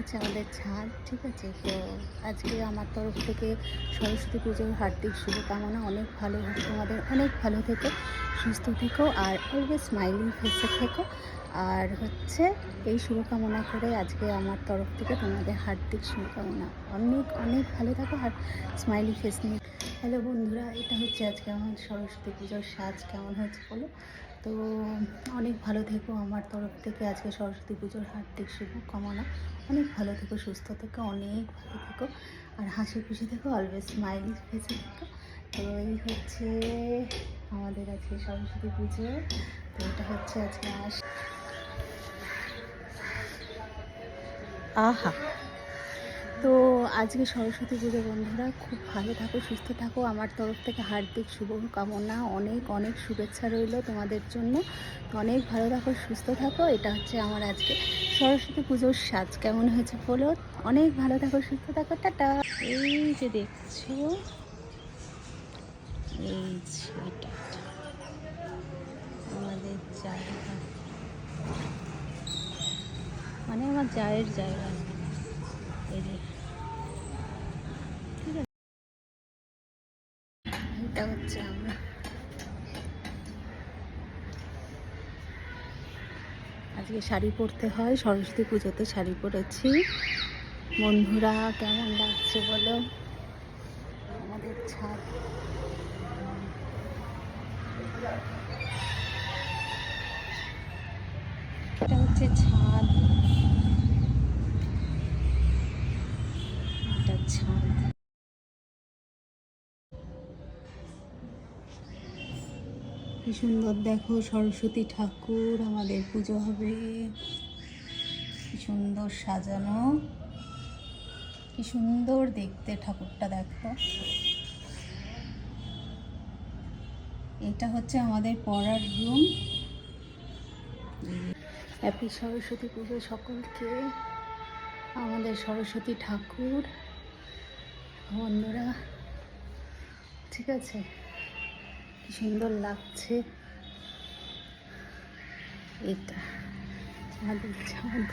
হচ্ছে আমাদের ছাদ, ঠিক আছে। তো আজকে আমার তরফ থেকে সরস্বতী পুজোর হার্দিক শুভকামনা। অনেক ভালো, তোমাদের অনেক ভালো থেকো, সুস্থ থেকো, আর অলওয়েজ স্মাইলিং ফেসে থেকো। আর হচ্ছে এই শুভকামনা করে আজকে আমার তরফ থেকে তোমাদের হার্দিক শুভকামনা। অনেক অনেক ভালো থাকো আর স্মাইলি ফেস নিয়ে। হ্যালো বন্ধুরা, এটা হচ্ছে আজকে আমার সরস্বতী পুজোর সাজ। কেমন হয়েছে বলো। তো অনেক ভালো থেকো, আমার তরফ থেকে আজকে সরস্বতী পুজোর হার্দিক শুভকামনা। অনেক ভালো থেকো, সুস্থ থেকো, অনেক ভালো থেকো, আর হাসি খুশি থেকো, অলওয়েজ স্মাইলি ফেসে থেকো। তো এই হচ্ছে আমাদের আজকে সরস্বতী পুজো। তো এটা হচ্ছে আজকে আমার আহা। তো আজকে সরস্বতী পুজো বন্ধুরা, খুব ভালো থাকো, সুস্থ থাকো, আমার তরফ থেকে হার্দিক শুভকামনা। অনেক অনেক শুভেচ্ছা রইল তোমাদের জন্য। অনেক ভালো থাকো, সুস্থ থাকো। এটা হচ্ছে আমার আজকে সরস্বতী পুজোর সাজ। কেমন হয়েছে বলো। অনেক ভালো থাকো, সুস্থ থাকো, টাটা। এই যে দেখছো, এই যে এটা আমাদের জায়গা, মানে আমার জায়ের জায়গা। এই যে ঠিক আছে, এটা হচ্ছে আমরা আজকে শাড়ি পরতে হয়, সরস্বতী পুজোতে শাড়ি পরেছি। বন্ধুরা কেমন লাগছে বলো আমাদের ছাদ। এটা হচ্ছে ছাদ, এটা ছাদ। কি সুন্দর দেখো, সরস্বতী ঠাকুর আমাদের পুজো হবে। কি সুন্দর সাজানো, কি সুন্দর দেখতে ঠাকুরটা দেখো। এটা হচ্ছে আমাদের পড়ার রুম। হ্যাপি সরস্বতী পুজো সকলকে। আমাদের সরস্বতী ঠাকুর বন্ধুরা, ঠিক আছে। কি সুন্দর লাগছে। এটা আমাদের ছাদ।